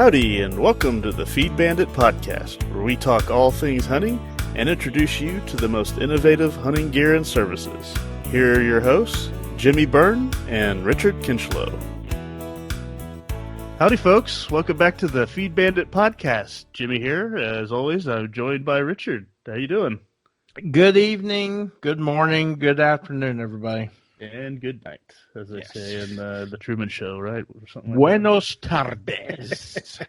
Howdy, and welcome to the Feed Bandit podcast, where we talk all things hunting and introduce you to the most innovative hunting gear and services. Here are your hosts, Jimmy Byrne and Richard Kinchlow. Howdy, folks. Welcome back to the Feed Bandit podcast. Jimmy here. As always, I'm joined by Richard. How you doing? Good evening, good morning, good afternoon, everybody. And good night, as they say in the Truman Show, right? Or something like Buenos tardes.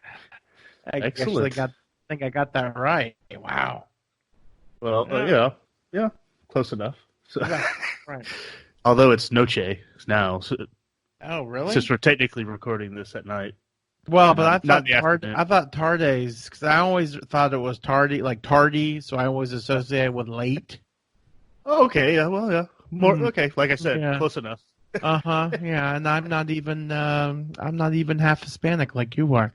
Excellent. I think I got that right. Wow. Well, yeah, close enough. So, right. Although it's noche now. So, Oh, really? since we're technically recording this at night. Well, but Not I thought tardes, because I always thought it was tardy, like tardy, so I always associate it with late. Oh, okay. Yeah. Well, yeah. More okay. Like I said, close enough. Yeah, and I'm not even half Hispanic like you are.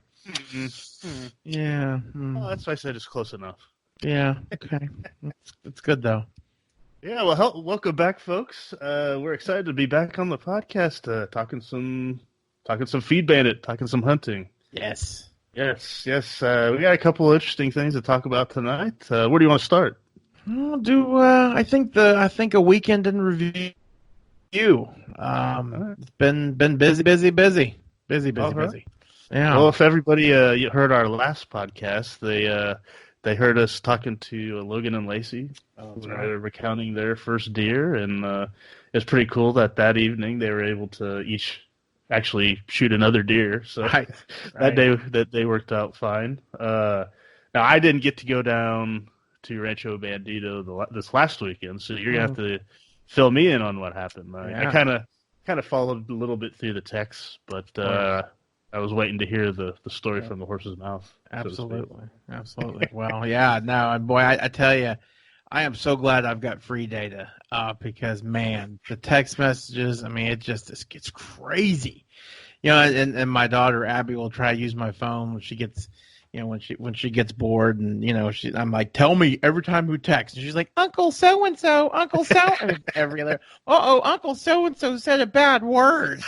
Yeah. Well, that's why I said it's close enough. Yeah. Okay. It's good though. Yeah. Well, welcome back, folks. We're excited to be back on the podcast, talking some Feed Bandit, talking some hunting. Yes. Yes. We got a couple of interesting things to talk about tonight. Where do you want to start? I'll do. I think a weekend in review. It's been busy. Right. Yeah. Well, if everybody you heard our last podcast, they heard us talking to Logan and Lacey, recounting their first deer, and it's pretty cool that evening they were able to each actually shoot another deer. So that day they worked out fine. Now I didn't get to go down to Rancho Bandito this last weekend, so you're gonna have to fill me in on what happened. I kind of followed a little bit through the text, but I was waiting to hear the story from the horse's mouth. Absolutely. Well, yeah, no, boy, I tell you, I am so glad I've got free data because, man, the text messages, I mean, it gets crazy. You know, and my daughter Abby will try to use my phone when she gets. You know, when she gets bored, and you know, I'm like, tell me every time who texts, and she's like, Uncle so and so, every other. Uncle so and so said a bad word.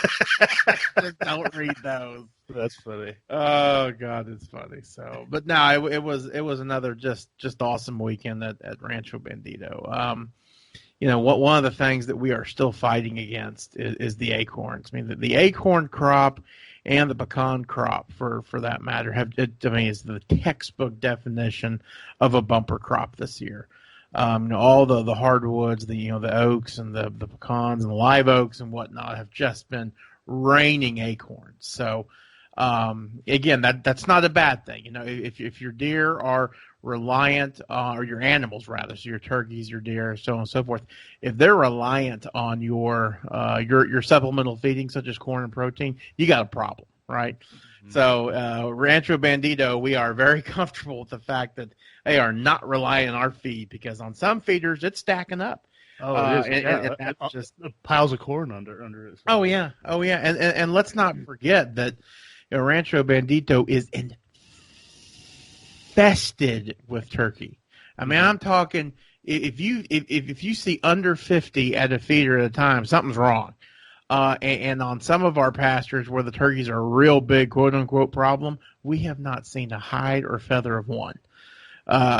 Just don't read those. That's funny. Oh God, it's funny. So, but no, it was another just awesome weekend at Rancho Bandito. You know, one of the things that we are still fighting against is the acorns. I mean, the acorn crop. And the pecan crop, for that matter, is the textbook definition of a bumper crop this year. All the hardwoods, the oaks and the pecans and the live oaks and whatnot have just been raining acorns. So again, that's not a bad thing. You know, if your deer are reliant, or your animals rather, so your turkeys, your deer, so on and so forth, if they're reliant on your supplemental feeding, such as corn and protein, you got a problem, right? Mm-hmm. So Rancho Bandito, we are very comfortable with the fact that they are not relying on our feed, because on some feeders it's stacking up. Oh, it is. And that's just piles of corn under it. Oh yeah, and let's not forget that Rancho Bandito is infested with turkey. I mean, I'm talking, if you see under 50 at a feeder at a time, something's wrong. And on some of our pastures where the turkeys are a real big quote unquote problem, we have not seen a hide or feather of one.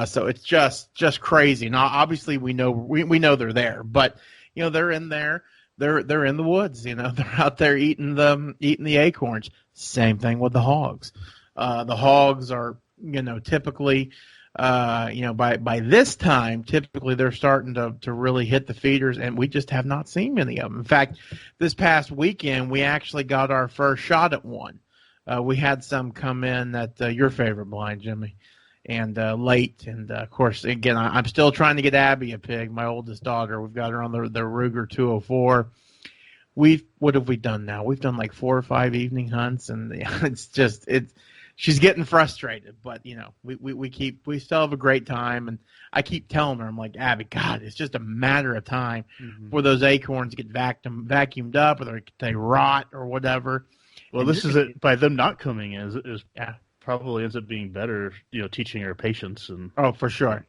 So it's just crazy. Now, obviously we know they're there, but they're in there. They're in the woods. They're out there eating the acorns. Same thing with the hogs. The hogs are typically, by this time, typically they're starting to really hit the feeders, and we just have not seen many of them. In fact, this past weekend, we actually got our first shot at one. We had some come in at your favorite blind, Jimmy, and late. And, of course, again, I'm still trying to get Abby a pig, my oldest daughter. We've got her on the Ruger 204. What have we done now? We've done like 4 or 5 evening hunts, and she's getting frustrated, but we still have a great time, and I keep telling her, I'm like, Abby, God, it's just a matter of time before those acorns get vacuumed up, or they rot or whatever. Well, and this is it. By them not coming in, is probably ends up being better, teaching her patience and. Oh, for sure.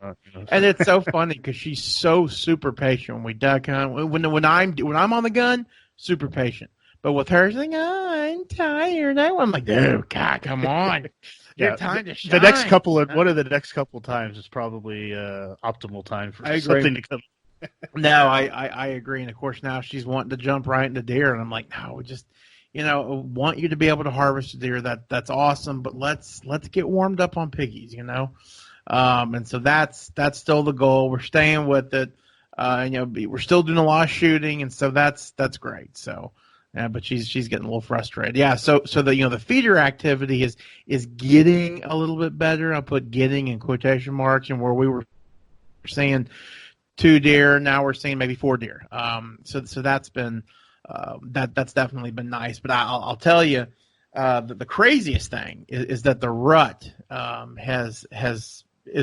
And it's so funny because she's so super patient when we duck hunt. When I'm on the gun, super patient. But with her, she's like, oh, I'm tired. I'm like, dude, God, come on. Your time to shine. The next couple of one of the next couple times is probably optimal time for something to come. No, I agree. And of course now she's wanting to jump right into deer, and I'm like, no, we just want you to be able to harvest a deer. That's awesome, but let's get warmed up on piggies, And so that's still the goal. We're staying with it. We're still doing a lot of shooting, and so that's great. So, yeah, but she's getting a little frustrated. Yeah. So the feeder activity is getting a little bit better. I put "getting" in quotation marks, and where we were seeing 2 deer, now we're seeing maybe 4 deer. So that's been that's definitely been nice. But I'll tell you, the craziest thing is that the rut is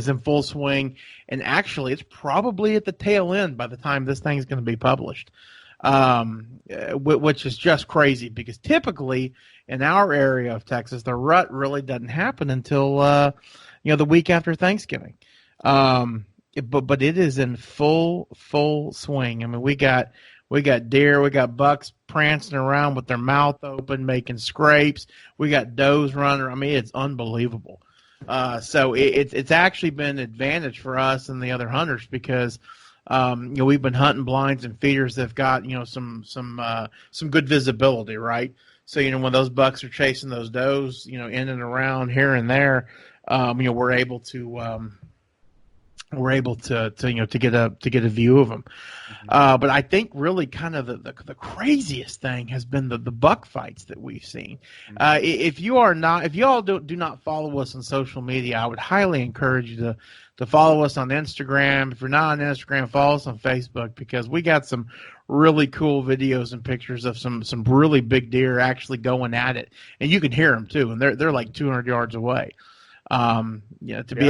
in full swing, and actually it's probably at the tail end by the time this thing's going to be published, which is just crazy because typically in our area of Texas the rut really doesn't happen until the week after Thanksgiving. But it is in full swing. I mean, we got deer, we got bucks prancing around with their mouth open, making scrapes. We got does running. I mean, it's unbelievable. So it's actually been an advantage for us and the other hunters because we've been hunting blinds and feeders that've got some good visibility, right? So when those bucks are chasing those does, in and around here and there, we're able to. To get a view of them. But I think really kind of the craziest thing has been the buck fights that we've seen. If you all do not follow us on social media, I would highly encourage you to follow us on Instagram. If you're not on Instagram, follow us on Facebook because we got some really cool videos and pictures of some really big deer actually going at it, and you can hear them too, and they're like 200 yards away. Be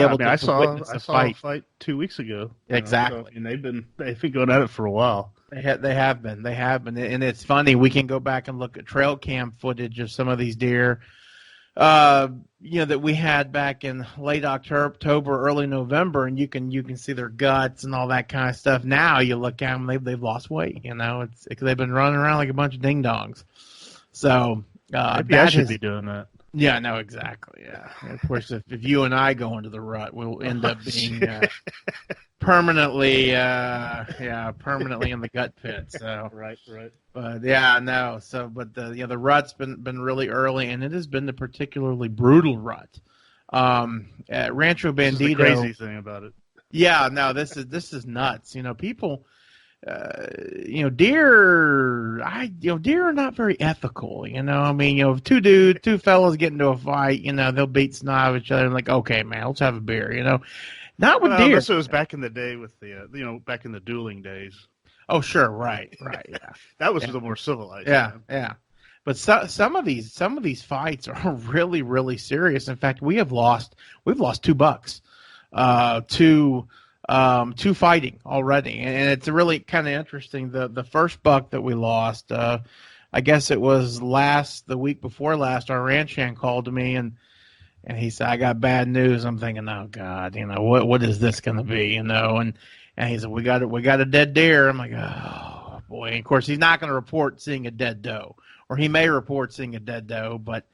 able to I saw a fight 2 weeks ago. Exactly. And they've been going at it for a while. They have been, and it's funny. We can go back and look at trail cam footage of some of these deer, that we had back in late October, early November, and you can see their guts and all that kind of stuff. Now you look at them, they've lost weight. They've been running around like a bunch of ding dongs. So maybe I should be doing that. Yeah, no, exactly. Yeah, of course, if you and I go into the rut, we'll end up being permanently in the gut pit. So right. But yeah, no. So, but the rut's been really early, and it has been the particularly brutal rut. At Rancho Bandito, this is the crazy thing about it. Yeah, no, this is nuts. People. Deer are not very ethical. If two fellas get into a fight, they'll beat snot of each other and like, okay, man, let's have a beer. Not with deer. Unless it was back in the day with the, back in the dueling days. Oh, sure, right, yeah. That was the more civilized. Yeah. But some of these fights are really, really serious. In fact, we've lost 2 bucks, two fighting already, and it's really kind of interesting. The first buck that we lost, I guess it was the week before last, our ranch hand called to me and he said, I got bad news. I'm thinking, oh God, what is this going to be, and he said, we got a dead deer. I'm like, oh boy. And of course he's not going to report seeing a dead doe, or he may report seeing a dead doe, but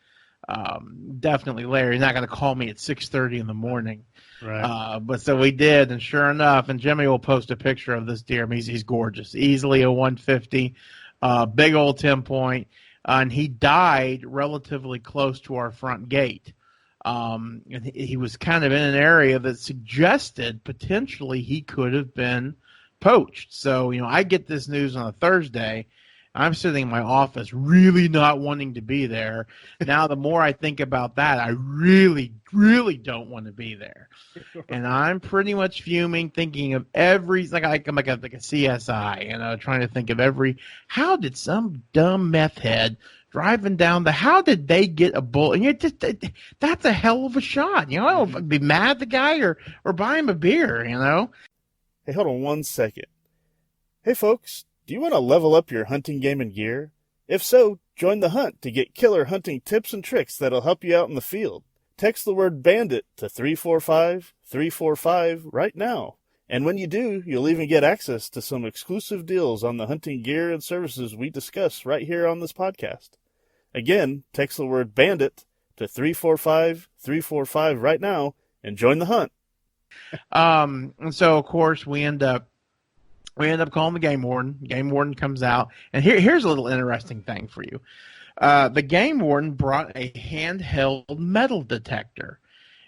definitely later. He's not going to call me at 6:30 in the morning. Right. But so we did, and sure enough, and Jimmy will post a picture of this deer. I mean, he's gorgeous, easily a 150, big old 10-point, and he died relatively close to our front gate. And he was kind of in an area that suggested potentially he could have been poached. So, I get this news on a Thursday. I'm sitting in my office really not wanting to be there. Now, the more I think about that, I really, really don't want to be there. And I'm pretty much fuming, thinking of I'm like a CSI, trying to think of how did some dumb meth head driving down how did they get a bullet? And that's a hell of a shot. I'd be mad at the guy or buy him a beer, Hey, hold on 1 second. Hey, folks. Do you want to level up your hunting game and gear? If so, join the hunt to get killer hunting tips and tricks that'll help you out in the field. Text the word bandit to 345-345 right now And when you do, you'll even get access to some exclusive deals on the hunting gear and services we discuss right here on this podcast. Again, text the word bandit to 345-345 right now and join the hunt. And so of course we end up calling the game warden. Game warden comes out, and here's a little interesting thing for you. The game warden brought a handheld metal detector.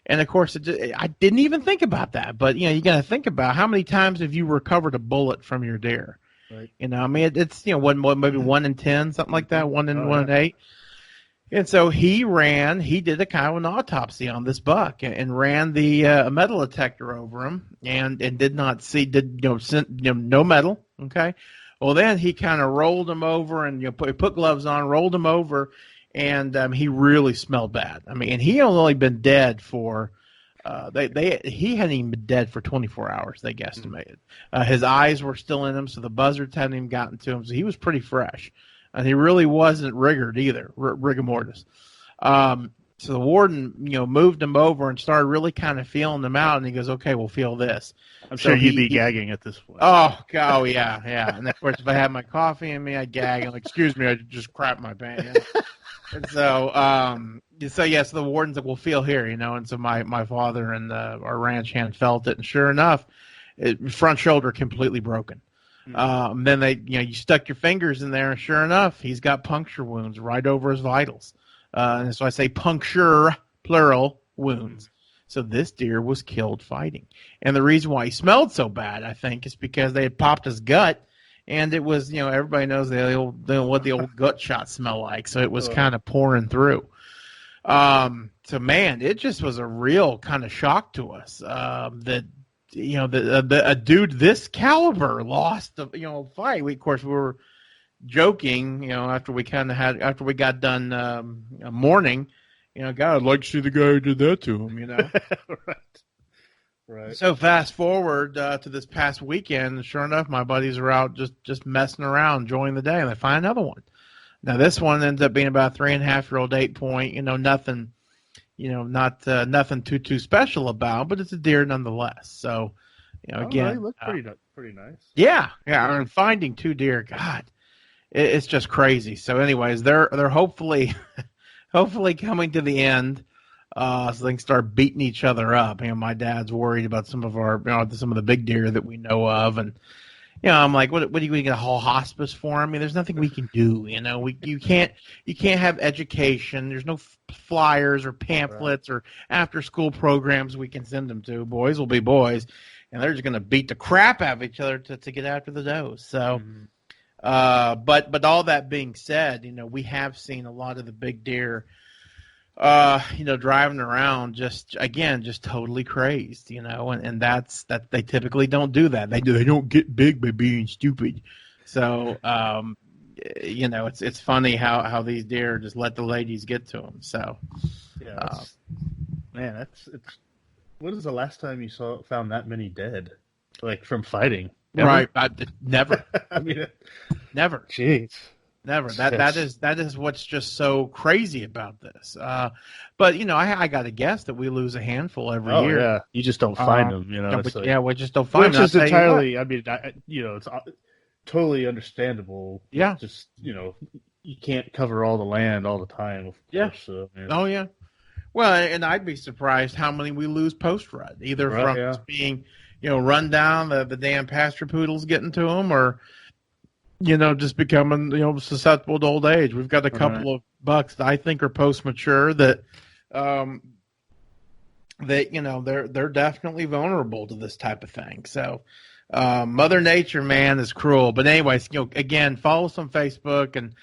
And of course, I didn't even think about that. But you got to think about how many times have you recovered a bullet from your deer? Right. I mean, it's maybe 1 in 10, something like that, 1 in 8. And so he did a kind of an autopsy on this buck and ran the metal detector over him and did not see no metal. Okay. Well, then he kind of rolled him over and put gloves on, rolled him over. And he really smelled bad. I mean, and he had only been dead for he hadn't even been dead for 24 hours. They guesstimated. His eyes were still in him, so the buzzards hadn't even gotten to him. So he was pretty fresh, and he really wasn't rigored either, rigor mortis. So the warden, moved him over and started really kind of feeling him out. And he goes, "Okay, we'll feel this." I'm sure you'd be gagging at this point. Oh yeah. And of course, if I had my coffee in me, I'd gag. I'm like, "Excuse me, I just crapped my pants." And so the warden's like, "We'll feel here," And so my father and our ranch hand felt it, and sure enough, front shoulder completely broken. Mm-hmm. Then you stuck your fingers in there, and sure enough, he's got puncture wounds right over his vitals. And so I say puncture, plural, wounds. Mm-hmm. So this deer was killed fighting. And the reason why he smelled so bad, I think, is because they had popped his gut. And it was, everybody knows what the old gut shots smell like. So it was kind of pouring through. So, man, it just was a real kind of shock to us that, a dude this caliber lost the, fight. Of course, we were joking, after we got done mourning, God, I'd like to see the guy who did that to him, Right. So fast forward to this past weekend, and sure enough, my buddies are out just messing around, enjoying the day, and they find another one. Now this one ends up being about a 3.5-year-old 8-point. Nothing, nothing too special about, but it's a deer nonetheless. So, again, he looked pretty nice. Yeah. And finding 2 deer, God, it's just crazy. So, anyways, they're hopefully coming to the end. So they can start beating each other up. My dad's worried about some of the big deer that we know of, and I'm like, what are you going to get a whole hospice for? I mean, there's nothing we can do. You can't have education. There's no flyers or pamphlets or after school programs we can send them to. Boys will be boys, and they're just going to beat the crap out of each other to get after the does. So, but all that being said, we have seen a lot of the big deer. Driving around just totally crazed, and that's that they typically don't do that. They don't get big by being stupid. So, it's funny how these deer just let the ladies get to them. So, yeah, it's what is the last time you found that many dead, like from fighting? Never? Right. Never. I mean, never. Jeez. Never. That is what's just so crazy about this. But I got to guess that we lose a handful every year. Yeah, you just don't find them. We just don't find them. Which is entirely. I mean, it's totally understandable. Yeah. Just you can't cover all the land all the time. Of course, so, Oh yeah. Well, and I'd be surprised how many we lose post rut, either from just being run down, the damn pasture poodles getting to them, or just becoming, susceptible to old age. We've got a couple of bucks that I think are post-mature that, they're definitely vulnerable to this type of thing. So, Mother Nature, man, is cruel. But anyways, again, follow us on Facebook and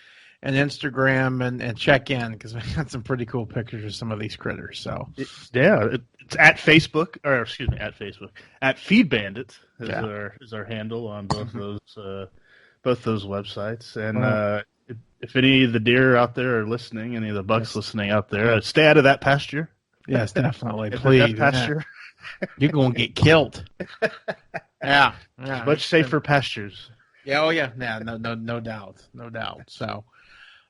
Instagram and check in, because we got some pretty cool pictures of some of these critters. So, it's at Facebook, at Feed Bandit is our handle on both those websites. And if any of the deer out there are listening, any of the bucks listening out there, stay out of that pasture. Yes, definitely. Please. That pasture. You're going to get killed. Yeah. Much safer pastures. Yeah. Oh, yeah. No doubt. So,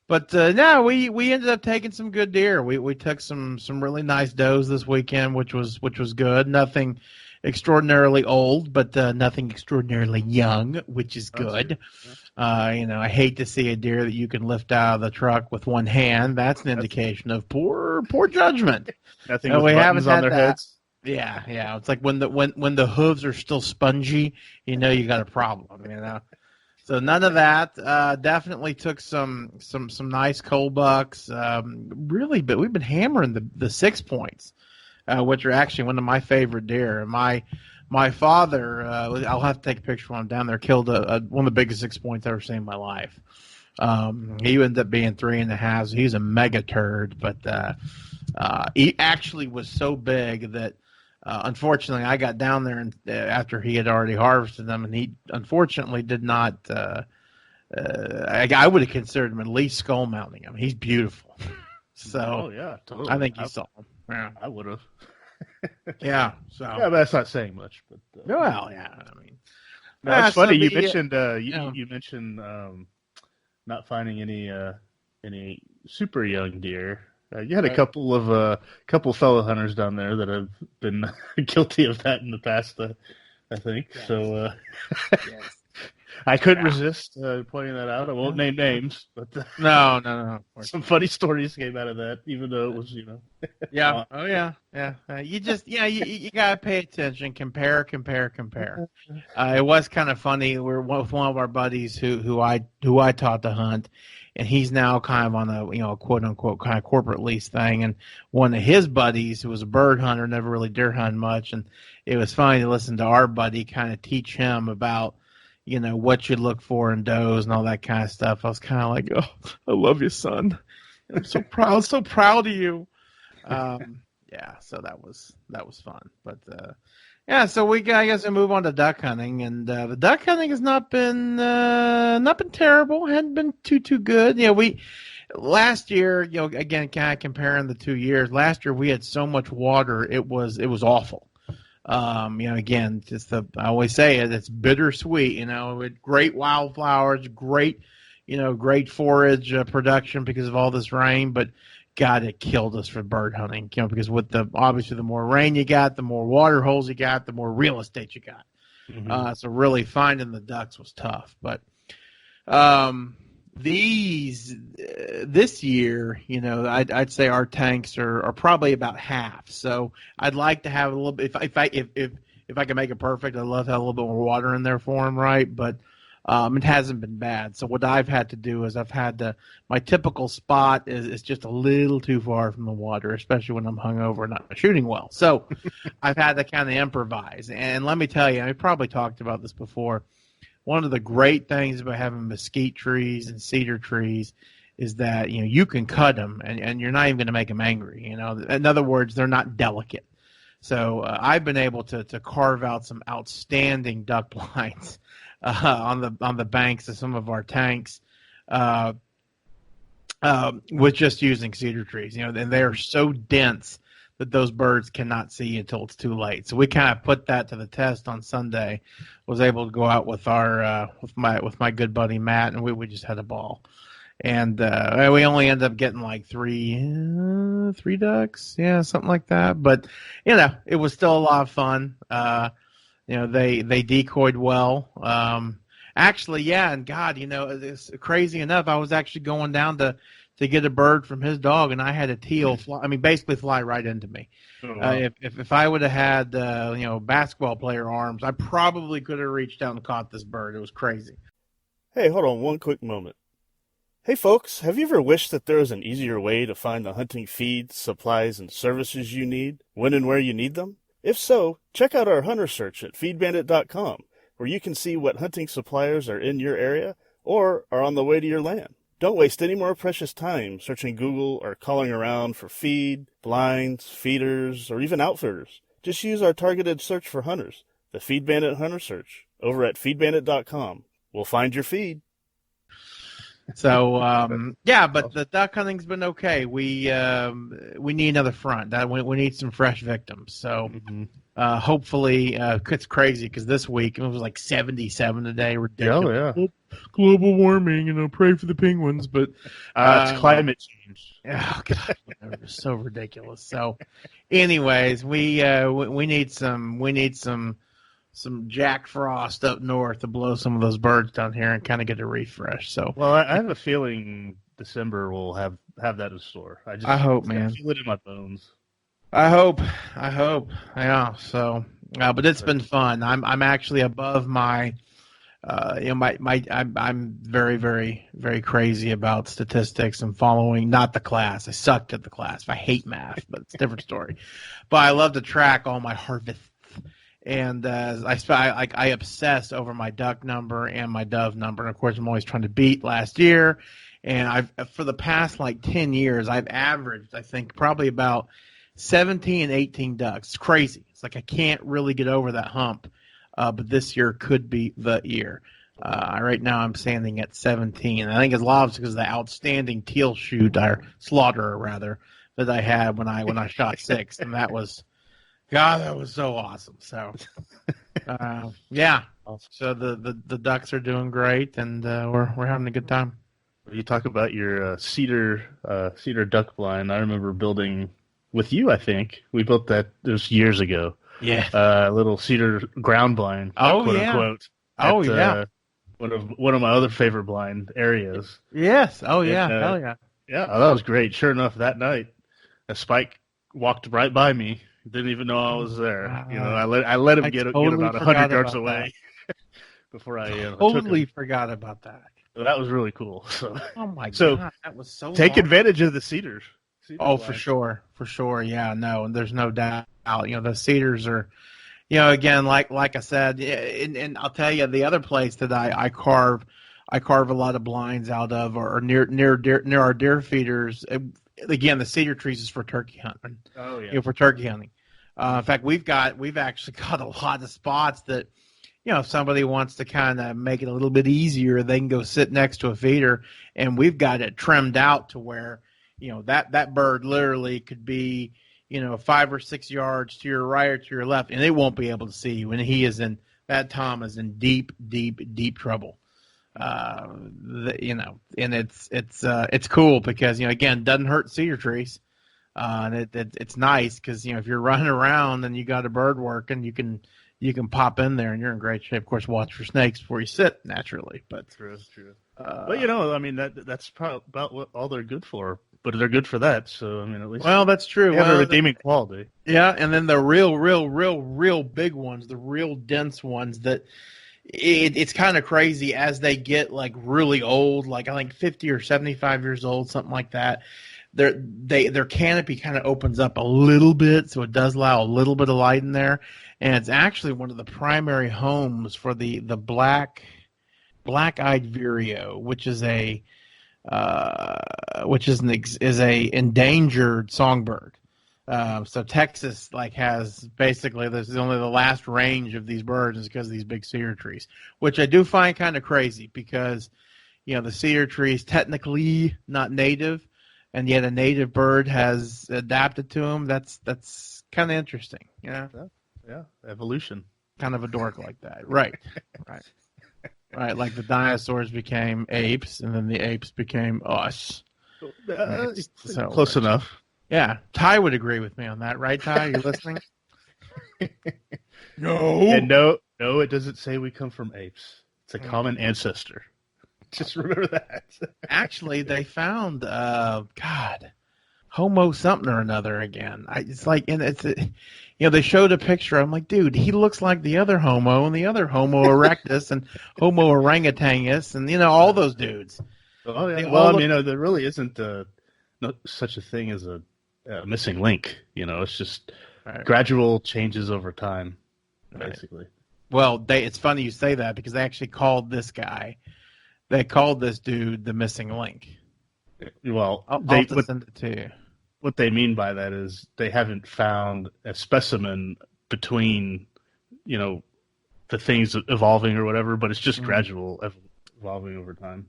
but no, we ended up taking some good deer. We took some really nice does this weekend, which was good. Nothing extraordinarily old, but nothing extraordinarily young, which is good. I hate to see a deer that you can lift out of the truck with one hand. That's an indication of poor judgment. Nothing with we haven't buttons on had their that. heads. Yeah. It's like when the hooves are still spongy, you got a problem. So none of that. Definitely took some nice coal bucks. Really, but we've been hammering the 6 points, which are actually one of my favorite deer. My father, I'll have to take a picture when I'm down there, killed one of the biggest 6 points I've ever seen in my life. He ended up being 3.5. So he's a mega turd, but he actually was so big that unfortunately I got down there and after he had already harvested them, and he unfortunately did not. I would have considered him at least skull mounting him. He's beautiful. So yeah, totally. I think you saw him. Yeah. I would have. Yeah. So Yeah, but that's not saying much. But well, yeah. I mean, no, it's funny. You mentioned not finding any super young deer. You had a couple of fellow hunters down there that have been guilty of that in the past. I think yes. So. Yes. I couldn't resist pointing that out. I won't name names, but no. Some funny stories came out of that, even though it was, Yeah. Oh yeah. You just you gotta pay attention. Compare. It was kind of funny. We're with one of our buddies who I taught to hunt, and he's now kind of on a quote unquote kind of corporate lease thing. And one of his buddies who was a bird hunter, never really deer hunted much, and it was funny to listen to our buddy kind of teach him about what you look for in does and all that kind of stuff. I was kind of like, oh, I love you, son. I'm so proud of you. Yeah, so that was fun. But so I guess we move on to duck hunting, and the duck hunting has not been terrible. Hadn't been too good. We last year, again, kind of comparing the 2 years. Last year we had so much water, it was awful. Again, I always say it's bittersweet, with great wildflowers, great forage production because of all this rain, but God, it killed us for bird hunting, because with obviously the more rain you got, the more water holes you got, the more real estate you got. Mm-hmm. So really finding the ducks was tough, but, this year, I'd say our tanks are probably about half. So I'd like to have a little bit. If I can make it perfect, I'd love to have a little bit more water in there for them, right? But it hasn't been bad. So what I've had to do is my typical spot is just a little too far from the water, especially when I'm hungover and not shooting well. So I've had to kind of improvise. And let me tell you, I probably talked about this before. One of the great things about having mesquite trees and cedar trees is that you can cut them and you're not even going to make them angry. In other words, they're not delicate. So I've been able to carve out some outstanding duck blinds on the banks of some of our tanks with just using cedar trees. And they are so dense that those birds cannot see until it's too late. So we kind of put that to the test on Sunday. Was able to go out with our with my good buddy Matt, and we just had a ball. And we only ended up getting like three ducks, something like that. But it was still a lot of fun. They decoyed well. Actually, and God, it's crazy enough. I was actually going down to get a bird from his dog, and I had a teal basically fly right into me. Oh, wow. If I would have had basketball player arms, I probably could have reached out and caught this bird. It was crazy. Hey, hold on one quick moment. Hey folks, have you ever wished that there was an easier way to find the hunting feeds, supplies, and services you need, when and where you need them? If so, check out our hunter search at feedbandit.com, where you can see what hunting suppliers are in your area or are on the way to your land. Don't waste any more precious time searching Google or calling around for feed, blinds, feeders, or even outfitters. Just use our targeted search for hunters, the Feed Bandit Hunter Search, over at feedbandit.com. We'll find your feed. So but the duck hunting's been okay. We need another front. We need some fresh victims. So hopefully, it's crazy because this week it was like 77 today. Ridiculous. Oh, yeah. Global warming, pray for the penguins. But it's climate change. Oh God, it was so ridiculous. So, anyways, we need some Jack Frost up north to blow some of those birds down here and kind of get a refresh. So, well, I have a feeling December will have that in store. I hope, man. I feel it in my bones. I hope. Yeah. So, but it's been fun. I'm actually above my. I'm very, very, very crazy about statistics and following. Not the class. I sucked at the class. I hate math, but it's a different story. But I love to track all my harvests. And I obsess over my duck number and my dove number. And of course, I'm always trying to beat last year. And for the past 10 years, I've averaged, I think, probably about 17 and 18 ducks. It's crazy. It's like I can't really get over that hump. But this year could be the year. Right now I'm standing at 17. I think a lot of it's because of the outstanding teal shoot, or slaughter rather, that I had when I shot 6, and that was so awesome. So, yeah. So the ducks are doing great, and we're having a good time. You talk about your cedar duck blind. I remember building with you. I think we built that years ago. Yeah. Little cedar ground blind. Oh, quote yeah. Unquote, Yeah. One of my other favorite blind areas. Yes. Oh, yeah. And, Hell yeah. Yeah, that was great. Sure enough, that night, a spike walked right by me. Didn't even know I was there. I let him get about 100 yards away before I totally forgot about that. So that was really cool. So, oh my god, that was so. Take advantage of the cedars. Oh, for sure. Yeah, no, there's no doubt. The cedars are, again, like I said, and I'll tell you, the other place that I carve a lot of blinds out of, or near our deer feeders. Again, the cedar trees is for turkey hunting. Oh yeah, for turkey hunting. In fact, we've actually got a lot of spots that, if somebody wants to kind of make it a little bit easier, they can go sit next to a feeder, and we've got it trimmed out to where, that bird literally could be, 5 or 6 yards to your right or to your left, and it won't be able to see you. And Tom is in deep, deep, deep trouble. And it's cool because, again, it doesn't hurt cedar trees. And it's nice because, if you're running around and you got a bird working, you can pop in there and you're in great shape. Of course, watch for snakes before you sit naturally. But true. But that's probably about what all they're good for. But they're good for that. So at least. Well, that's true. They have a redeeming quality. Yeah, and then the real big ones, the real dense ones that. It's kind of crazy as they get really old, I think 50 or 75 years old, something like that. Their canopy kind of opens up a little bit, so it does allow a little bit of light in there, and it's actually one of the primary homes for the black-eyed vireo, which is a endangered songbird. So Texas has basically this is only the last range of these birds is because of these big cedar trees, which I do find kind of crazy because the cedar tree is technically not native, and yet a native bird has adapted to them. That's kind of interesting. Yeah, evolution. Kind of a dork like that, right? Right. Like the dinosaurs became apes, and then the apes became us. So close enough. Yeah, Ty would agree with me on that, right, Ty? You listening? No. And no, it doesn't say we come from apes. It's a common ancestor. Just remember that. Actually, they found, Homo something or another again. They showed a picture. I'm like, dude, he looks like the other Homo and the other Homo erectus and Homo orangutanus and, all those dudes. Oh, yeah. There really isn't such a thing as a missing link. It's just gradual changes over time, basically. Right. Well, it's funny you say that because they actually called this guy. They called this dude the missing link. Well, I'll send it to you. What they mean by that is they haven't found a specimen between, the things evolving or whatever, but it's just gradual evolving over time.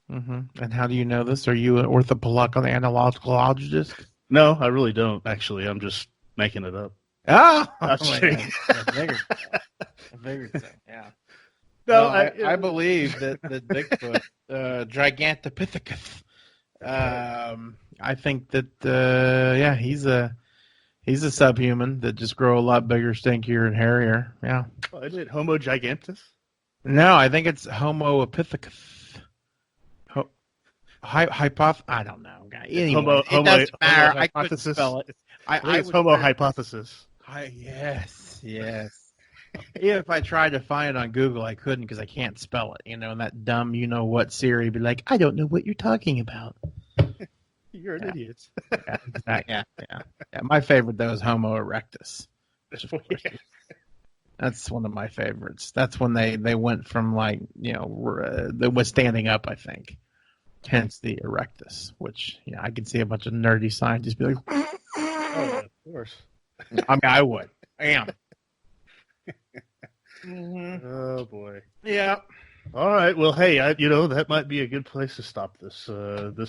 Mm-hmm. And how do you know this? Are you an orthoponologist? No, I really don't. Actually, I'm just making it up. Oh, I'm just kidding. I figured so. Yeah. No, I believe that Bigfoot, Gigantopithecus. I think that he's a subhuman that just grow a lot bigger, stinkier, and hairier. Yeah. Well, isn't it Homo gigantus? No, I think it's Homo epithecus. I don't know. Anyway, it doesn't matter. I couldn't spell it. I think Homo hypothesis. Yes. Even if I tried to find it on Google, I couldn't because I can't spell it. And that dumb, what Siri would be like, I don't know what you're talking about. You're an idiot. Yeah. My favorite though is Homo erectus. That's one of my favorites. That's when they went from they was standing up, I think. Hence the erectus, which I can see a bunch of nerdy scientists be like, Oh, of course. I mean, I would. I am. Mm-hmm. Oh boy. Yeah. All right. Well, hey, that might be a good place to stop this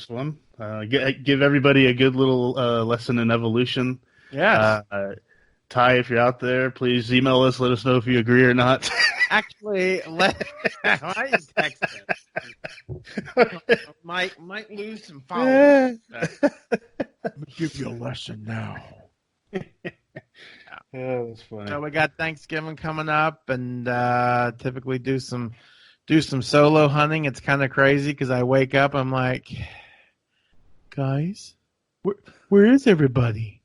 one. Give everybody a good little lesson in evolution. Yes. Ty, if you're out there, please email us. Let us know if you agree or not. Actually, why is text it? Might lose some followers. Let me give you a lesson now. Yeah, that's funny. So we got Thanksgiving coming up, and typically do some solo hunting. It's kind of crazy because I wake up, I'm like, guys, where is everybody?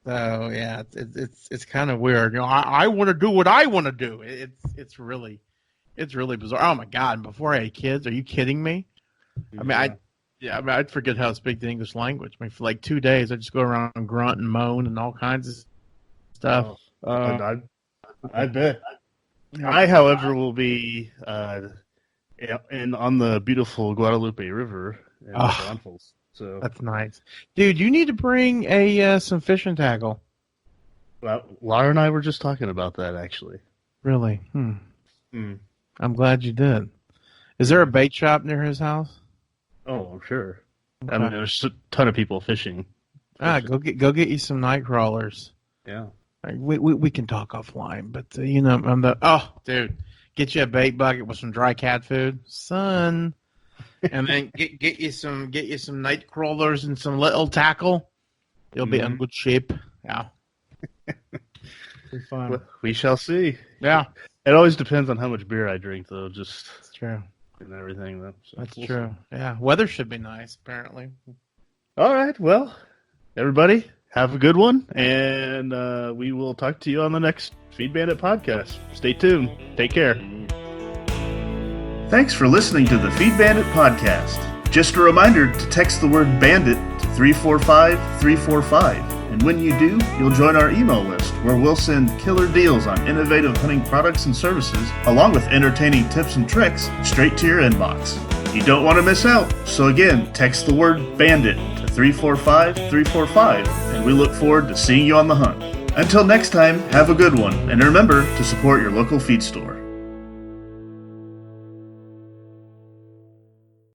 So yeah, it's kind of weird. I want to do what I want to do. It's really bizarre. Oh my god! And before I had kids, are you kidding me? I mean, I'd forget how to speak the English language. I mean, for like 2 days, I just go around and grunt and moan and all kinds of stuff. I bet. I, however, will be on the beautiful Guadalupe River in Braunfels. So that's nice, dude. You need to bring some fishing tackle. Well, Laura and I were just talking about that actually. Really? I'm glad you did. Is there a bait shop near his house? Oh, I'm sure. Okay. I mean, there's a ton of people fishing. Go get you some night crawlers. Yeah. We can talk offline, but dude, get you a bait bucket with some dry cat food, son, and then get you some night crawlers and some little tackle. You'll be in good shape. Yeah. Be fun. Well, we shall see. Yeah. It always depends on how much beer I drink, though. Just it's true. And everything, though. So that's true. Yeah. Weather should be nice, apparently. All right. Well, everybody, have a good one, and we will talk to you on the next Feed Bandit podcast. Stay tuned. Take care. Thanks for listening to the Feed Bandit podcast. Just a reminder to text the word bandit to 345-345. And when you do, you'll join our email list where we'll send killer deals on innovative hunting products and services, along with entertaining tips and tricks straight to your inbox. You don't want to miss out, so again, text the word bandit to 345-345, and we look forward to seeing you on the hunt. Until next time, have a good one, and remember to support your local feed store.